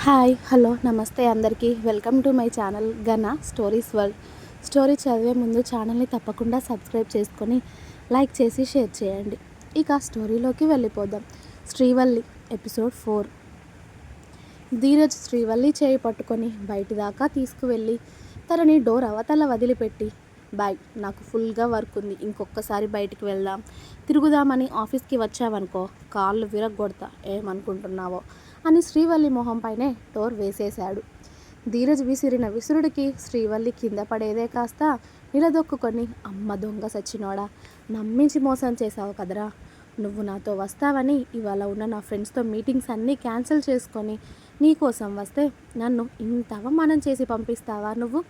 Hi hello నమస్తే అందరికీ welcome to my channel గన స్టోరీస్ వరల్డ్. స్టోరీ చదివే ముందు ఛానల్ని తప్పకుండా సబ్స్క్రైబ్ చేసుకొని లైక్ చేసి షేర్ చేయండి. ఇక స్టోరీలోకి వెళ్ళిపోదాం. శ్రీవల్లి ఎపిసోడ్ 4. ధీరజ్ శ్రీవల్లి చేయి పట్టుకొని బయటి దాకా తీసుకువెళ్ళి తనని డోర్ అవతల వదిలిపెట్టి, బాయ్, నాకు ఫుల్గా వర్క్ ఉంది, ఇంకొకసారి బయటికి వెళ్దాం, తిరుగుదామని ఆఫీస్కి వచ్చావనుకో కాళ్ళు విరగ్గొడతా, ఏమనుకుంటున్నావో అని శ్రీవల్లి మొహంపైనే డోర్ వేసేశాడు. ధీరజ్ విసిరిన విసురుడికి శ్రీవల్లి కింద పడేదే కాస్త నిలదొక్కుకొని, అమ్మ దొంగ సచ్చినోడా, నమ్మించి మోసం చేశావు కదరా, నువ్వు నాతో వస్తావని ఇవాళ ఉన్న నా ఫ్రెండ్స్తో మీటింగ్స్ అన్నీ క్యాన్సిల్ చేసుకొని నీకోసం వస్తే నన్ను ఇంత అవమానం చేసి పంపిస్తావా నువ్వు?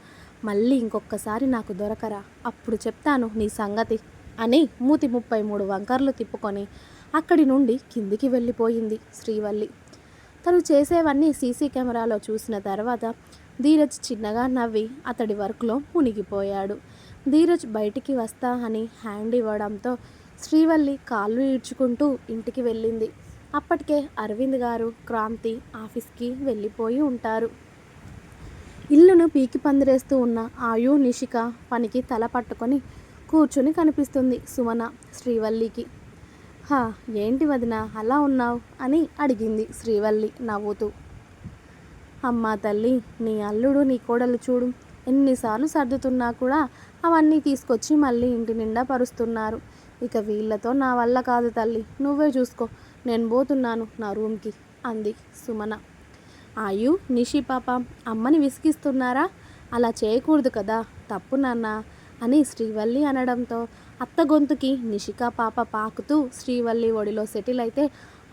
మళ్ళీ ఇంకొకసారి నాకు దొరకరా, అప్పుడు చెప్తాను నీ సంగతి అని మూతి 33 వంకర్లు తిప్పుకొని అక్కడి నుండి కిందికి వెళ్ళిపోయింది శ్రీవల్లి. తను చేసేవన్నీ సీసీ కెమెరాలో చూసిన తర్వాత ధీరజ్ చిన్నగా నవ్వి అతడి వర్క్లో మునిగిపోయాడు. ధీరజ్ బయటికి వస్తా అని హ్యాండ్ ఇవ్వడంతో శ్రీవల్లి కాళ్ళు ఈడ్చుకుంటూ ఇంటికి వెళ్ళింది. అప్పటికే అరవింద్ గారు, క్రాంతి ఆఫీస్కి వెళ్ళిపోయి ఉంటారు. ఇల్లును పీకి పందిరేస్తూ ఉన్న ఆయు, నిషిక పనికి తల పట్టుకొని కూర్చుని కనిపిస్తుంది సుమన శ్రీవల్లికి. హా, ఏంటి వదిన అలా ఉన్నావు అని అడిగింది శ్రీవల్లి నవ్వుతూ. అమ్మా తల్లి, నీ అల్లుడు నీ కోడలు చూడు, ఎన్నిసార్లు సర్దుతున్నా కూడా అవన్నీ తీసుకొచ్చి మళ్ళీ ఇంటి నిండా పరుస్తున్నారు. ఇక వీళ్ళతో నా వల్ల కాదు తల్లి, నువ్వే చూసుకో, నేను పోతున్నాను నా రూమ్కి అంది సుమన. ఆయు, నిషి పాప అమ్మని విసిగిస్తున్నారా? అలా చేయకూడదు కదా, తప్పు నాన్న అని శ్రీవల్లి అనడంతో అత్త గొంతుకి నిషిక పాప పాకుతూ శ్రీవల్లి ఒడిలో సెటిల్ అయితే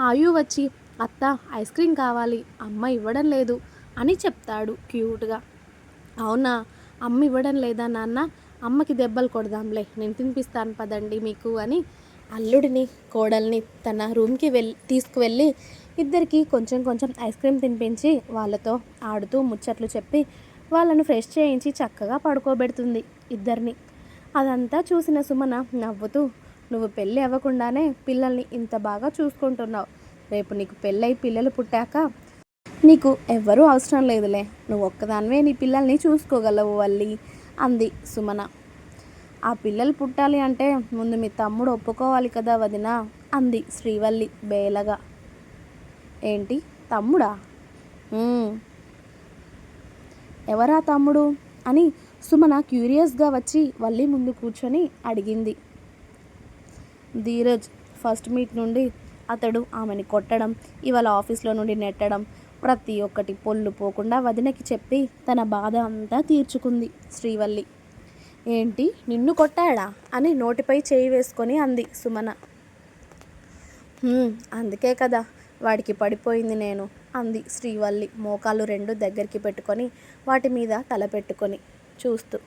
ఆయు వచ్చి, అత్త ఐస్ క్రీమ్ కావాలి, అమ్మ ఇవ్వడం లేదు అని చెప్తాడు క్యూట్గా. అవునా, అమ్మ ఇవ్వడం లేదా నాన్న? అమ్మకి దెబ్బలు కొడదాంలే, నేను తినిపిస్తాను పదండి మీకు అని అల్లుడిని కోడల్ని తన రూమ్కి తీసుకువెళ్ళి ఇద్దరికి కొంచెం కొంచెం ఐస్ క్రీమ్ తినిపించి వాళ్ళతో ఆడుతూ ముచ్చట్లు చెప్పి వాళ్ళను ఫ్రెష్ చేయించి చక్కగా పడుకోబెడుతుంది ఇద్దరిని. అదంతా చూసిన సుమన నవ్వుతూ, నువ్వు పెళ్ళి అవ్వకుండానే పిల్లల్ని ఇంత బాగా చూసుకుంటున్నావు, రేపు నీకు పెళ్ళై పిల్లలు పుట్టాక నీకు ఎవ్వరూ అవసరం లేదులే, నువ్వు ఒక్కదానివే నీ పిల్లల్ని చూసుకోగలవు వల్లి అంది సుమన. ఆ పిల్లలు పుట్టాలి అంటే ముందు మీ తమ్ముడు ఒప్పుకోవాలి కదా వదిన అంది శ్రీవల్లి బేలగా. ఏంటి తమ్ముడా? ఎవరా తమ్ముడు అని సుమన క్యూరియస్గా వచ్చి వల్లి ముందు కూర్చొని అడిగింది. ధీరజ్ ఫస్ట్ మీట్ నుండి అతడు ఆమెని కొట్టడం, ఇవాళ ఆఫీస్లో నుండి నెట్టడం, ప్రతి ఒక్కటి పొల్లు పోకుండా వదినకి చెప్పి తన బాధ అంతా తీర్చుకుంది శ్రీవల్లి. ఏంటి, నిన్ను కొట్టాడా అని నోటిపై చేయి వేసుకొని అంది సుమన. అందుకే కదా వాడికి పడిపోయింది నేను అంది శ్రీవల్లి మోకాళ్ళు రెండు దగ్గరికి పెట్టుకొని వాటి మీద తల పెట్టుకొని చూస్తూ.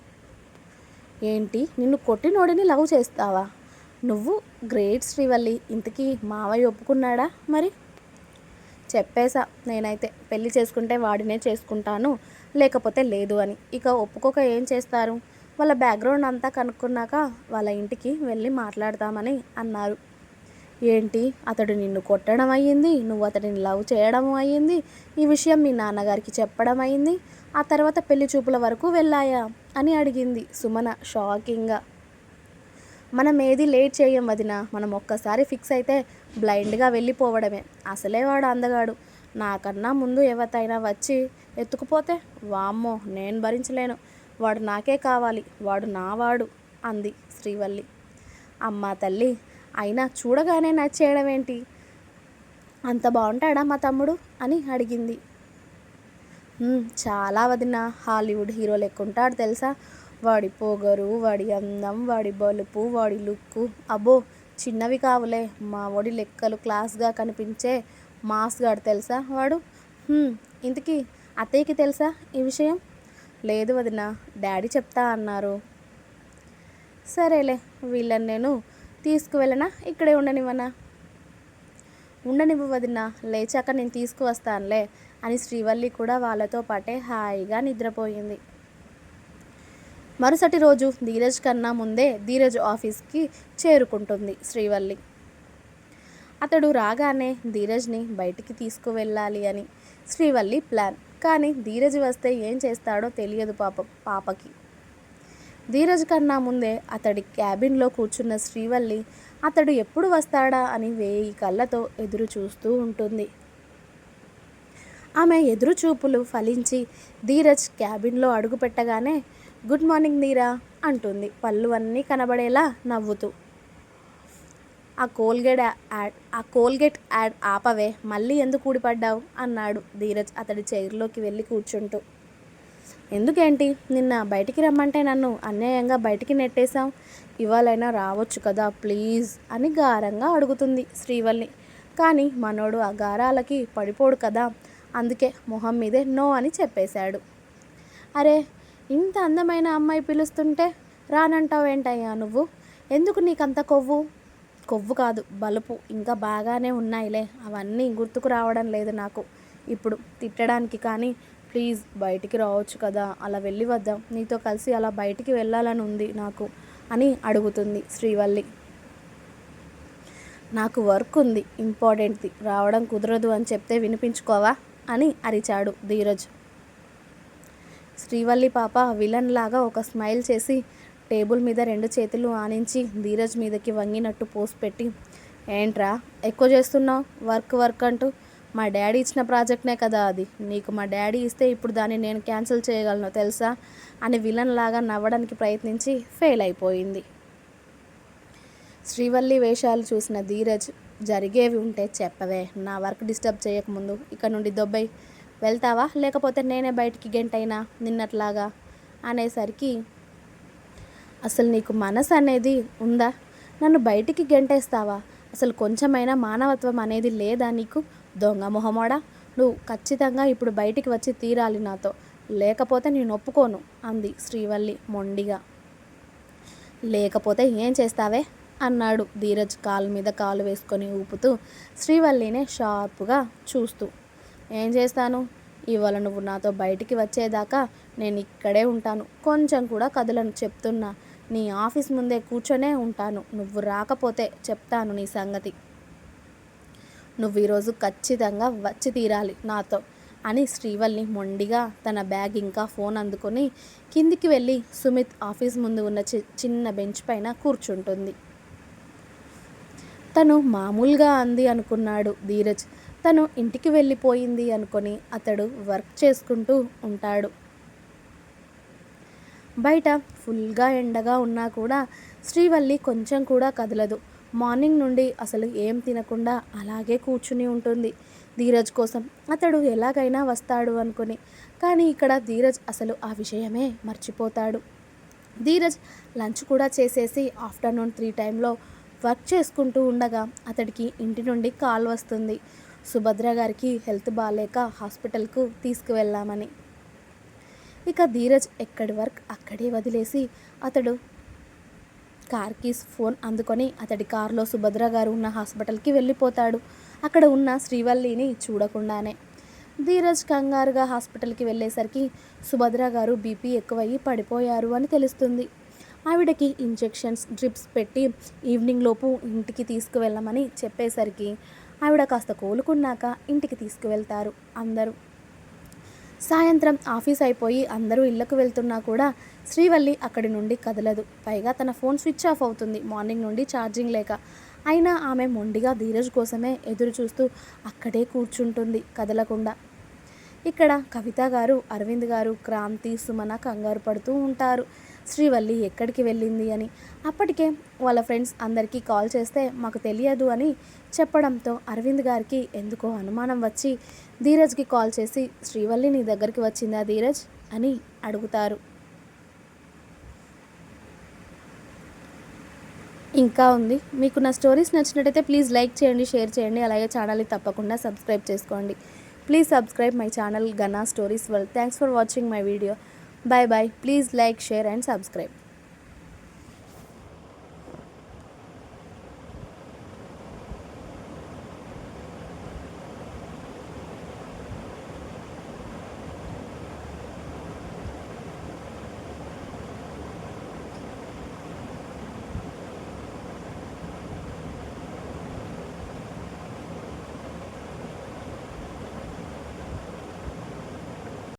ఏంటి, నిన్ను కొట్టినోడిని లవ్ చేస్తావా? నువ్వు గ్రేట్ శ్రీవల్లి. ఇంతకీ మావయ్య ఒప్పుకున్నాడా మరి? చెప్పేశా నేనైతే, పెళ్ళి చేసుకుంటే వాడినే చేసుకుంటాను, లేకపోతే లేదు అని. ఇక ఒప్పుకోక ఏం చేస్తారు? వాళ్ళ బ్యాక్గ్రౌండ్ అంతా కనుక్కున్నాక వాళ్ళ ఇంటికి వెళ్ళి మాట్లాడతామని అన్నారు. ఏంటి, అతడు నిన్ను కొట్టడం అయ్యింది, నువ్వు అతడిని లవ్ చేయడం అయ్యింది, ఈ విషయం మీ నాన్నగారికి చెప్పడం అయ్యింది, ఆ తర్వాత పెళ్లి చూపుల వరకు వెళ్ళాయా అని అడిగింది సుమన షాకింగ్గా. మనం ఏది లేట్ చేయం వదిన, మనం ఒక్కసారి ఫిక్స్ అయితే బ్లైండ్గా వెళ్ళిపోవడమే. అసలే వాడు అందగాడు, నాకన్నా ముందు ఎవరైనా వచ్చి ఎత్తుకుపోతే వామ్మో నేను భరించలేను, వాడు నాకే కావాలి, వాడు నావాడు అంది శ్రీవల్లి. అమ్మా తల్లి, అయినా చూడగానే నచ్చేయడం ఏంటి, అంత బాగుంటాడా మా తమ్ముడు అని అడిగింది. చాలా వదిన, హాలీవుడ్ హీరో లెక్కుంటాడు తెలుసా, వాడి పొగరు, వాడి అందం, వాడి బలుపు, వాడి లుక్కు అబ్బో చిన్నవి కావులే, మా ఒడి లెక్కలు క్లాస్గా కనిపించే మాస్గాడు తెలుసా వాడు. ఇంతకీ అత్తయ్యకి తెలుసా ఈ విషయం? లేదు వదిన, డాడీ చెప్తా అన్నారు. సరేలే, వీళ్ళని నేను తీసుకువెళ్ళనా, ఇక్కడే ఉండనివ్వనా? ఉండనివ్వు వదిన, లేచాక నేను తీసుకువస్తానులే అని శ్రీవల్లి కూడా వాళ్ళతో పాటే హాయిగా నిద్రపోయింది. మరుసటి రోజు ధీరజ్ కన్నా ముందే ధీరజ్ ఆఫీస్కి చేరుకుంటుంది శ్రీవల్లి. అతడు రాగానే ధీరజ్ని బయటికి తీసుకువెళ్ళాలి అని శ్రీవల్లి ప్లాన్. కానీ ధీరజ్ వస్తే ఏం చేస్తాడో తెలియదు పాపకి. ధీరజ్ కన్నా ముందే అతడి క్యాబిన్లో కూర్చున్న శ్రీవల్లి అతడు ఎప్పుడు వస్తాడా అని 1000 కళ్ళతో ఎదురు చూస్తూ ఉంటుంది. ఆమె ఎదురు చూపులు ఫలించి ధీరజ్ క్యాబిన్లో అడుగు పెట్టగానే గుడ్ మార్నింగ్ నీరా అంటుంది పళ్ళు అన్నీ కనబడేలా నవ్వుతూ. ఆ కోల్గేట్ యాడ్ ఆపవే, మళ్ళీ ఎందుకు ఊడిపడ్డావు అన్నాడు ధీరజ్ అతడి చైర్లోకి వెళ్ళి కూర్చుంటూ. ఎందుకేంటి, నిన్న బయటికి రమ్మంటే నన్ను అన్యాయంగా బయటికి నెట్టేశావు, ఇవాళైనా రావచ్చు కదా ప్లీజ్ అని గారంగా అడుగుతుంది శ్రీవల్లి. కానీ మనోడు ఆ గారాలకి పడిపోడు కదా, అందుకే మొహం మీదే నో అని చెప్పేశాడు. అరే, ఇంత అందమైన అమ్మాయి పిలుస్తుంటే రానంటావేంటయ్యా నువ్వు, ఎందుకు నీకంత కొవ్వు కాదు బలుపు ఇంకా బాగానే ఉన్నాయిలే, అవన్నీ గుర్తుకు రావడం లేదు నాకు ఇప్పుడు తిట్టడానికి. కానీ ప్లీజ్ బయటికి రావచ్చు కదా, అలా వెళ్ళి వద్దాం, నీతో కలిసి అలా బయటికి వెళ్ళాలని ఉంది నాకు అని అడుగుతుంది శ్రీవల్లి. నాకు వర్క్ ఉంది ఇంపార్టెంట్ది, రావడం కుదరదు అని చెప్తే వినిపించుకోవా అని అరిచాడు ధీరజ్. శ్రీవల్లి పాప విలన్ లాగా ఒక స్మైల్ చేసి టేబుల్ మీద 2 చేతులు ఆనించి ధీరజ్ మీదకి వంగినట్టు పోస్ పెట్టి, ఏంట్రా ఎక్కువ చేస్తున్నావు వర్క్ అంటూ, మా డాడీ ఇచ్చిన ప్రాజెక్ట్నే కదా అది, నీకు మా డాడీ ఇస్తే ఇప్పుడు దాన్ని నేను క్యాన్సిల్ చేయగలను తెలుసా అని విలన్ లాగా నవ్వడానికి ప్రయత్నించి ఫెయిల్ అయిపోయింది. శ్రీవల్లి వేషాలు చూసిన ధీరజ్, జరిగేవి ఉంటే చెప్పవే, నా వర్క్ డిస్టర్బ్ చేయకముందు ఇక్కడ నుండి దొబ్బై వెళ్తావా, లేకపోతే నేనే బయటికి గెంటైనా నిన్నట్లాగా అనేసరికి, అసలు నీకు మనసు అనేది ఉందా, నన్ను బయటికి గెంటేస్తావా, అసలు కొంచెమైనా మానవత్వం అనేది లేదా నీకు, దొంగ మొహమోడా, నువ్వు ఖచ్చితంగా ఇప్పుడు బయటికి వచ్చి తీరాలి నాతో, లేకపోతే నేను ఒప్పుకోను అంది శ్రీవల్లి మొండిగా. లేకపోతే ఏం చేస్తావే అన్నాడు ధీరజ్ కాలు మీద కాలు వేసుకొని ఊపుతూ శ్రీవల్లినే షార్ప్గా చూస్తూ. ఏం చేస్తాను, ఇవాళ నువ్వు నాతో బయటికి వచ్చేదాకా నేను ఇక్కడే ఉంటాను, కొంచెం కూడా కదలను చెప్తున్నా, నీ ఆఫీస్ ముందే కూర్చొనే ఉంటాను, నువ్వు రాకపోతే చెప్తాను నీ సంగతి, నువ్వు ఈరోజు ఖచ్చితంగా వచ్చి తీరాలి నాతో అని శ్రీవల్లి మొండిగా తన బ్యాగ్ ఇంకా ఫోన్ అందుకొని కిందికి వెళ్ళి సుమిత్ ఆఫీస్ ముందు ఉన్న చిన్న బెంచ్ పైన కూర్చుంటుంది. తను మామూలుగా అంది అనుకున్నాడు ధీరజ్. తను ఇంటికి వెళ్ళిపోయింది అనుకొని అతడు వర్క్ చేసుకుంటూ ఉంటాడు. బయట ఫుల్గా ఎండగా ఉన్నా కూడా శ్రీవల్లి కొంచెం కూడా కదలదు. మార్నింగ్ నుండి అసలు ఏం తినకుండా అలాగే కూర్చుని ఉంటుంది ధీరజ్ కోసం. అతడు ఎలాగైనా వస్తాడు అనుకుని, కానీ ఇక్కడ ధీరజ్ అసలు ఆ విషయమే మర్చిపోతాడు. ధీరజ్ లంచ్ కూడా చేసేసి ఆఫ్టర్నూన్ 3 టైంలో వర్క్ చేసుకుంటూ ఉండగా అతడికి ఇంటి నుండి కాల్ వస్తుంది. సుభద్ర గారికి హెల్త్ బాగాలేక హాస్పిటల్కు తీసుకువెళ్ళామని. ఇక ధీరజ్ ఎక్కడి వర్క్ అక్కడే వదిలేసి అతడు కార్ కీస్ ఫోన్ అందుకొని అతడి కారులో సుభద్ర గారు ఉన్న హాస్పిటల్కి వెళ్ళిపోతాడు. అక్కడ ఉన్న శ్రీవల్లిని చూడకుండానే ధీరజ్ కంగారుగా హాస్పిటల్కి వెళ్ళేసరికి సుభద్ర గారు బీపీ ఎక్కువయ్యి పడిపోయారు అని తెలుస్తుంది. ఆవిడకి ఇంజెక్షన్స్ డ్రిప్స్ పెట్టి ఈవినింగ్ లోపు ఇంటికి తీసుకువెళ్ళమని చెప్పేసరికి ఆవిడ కాస్త కోలుకున్నాక ఇంటికి తీసుకువెళ్తారు అందరూ. సాయంత్రం ఆఫీస్ అయిపోయి అందరూ ఇళ్లకు వెళ్తున్నా కూడా శ్రీవల్లి అక్కడి నుండి కదలదు. పైగా తన ఫోన్ స్విచ్ ఆఫ్ అవుతుంది మార్నింగ్ నుండి ఛార్జింగ్ లేక. అయినా ఆమె మొండిగా ధీరజ్ కోసమే ఎదురు చూస్తూ అక్కడే కూర్చుంటుంది కదలకుండా. ఇక్కడ కవిత గారు, అరవింద్ గారు, క్రాంతి, సుమన కంగారు పడుతూ ఉంటారు శ్రీవల్లి ఎక్కడికి వెళ్ళింది అని. అప్పటికే వాళ్ళ ఫ్రెండ్స్ అందరికీ కాల్ చేస్తే మాకు తెలియదు అని చెప్పడంతో అరవింద్ గారికి ఎందుకో అనుమానం వచ్చి ధీరజ్కి కాల్ చేసి శ్రీవల్లి నీ దగ్గరికి వచ్చిందా ధీరజ్ అని అడుగుతారు. ఇంకా ఉంది. మీకు నా స్టోరీస్ నచ్చినట్టయితే ప్లీజ్ లైక్ చేయండి, షేర్ చేయండి, అలాగే ఛానల్ని తప్పకుండా సబ్స్క్రైబ్ చేసుకోండి. Please subscribe my channel Gana stories world. Thanks for watching my video. Bye bye. Please like, share and subscribe.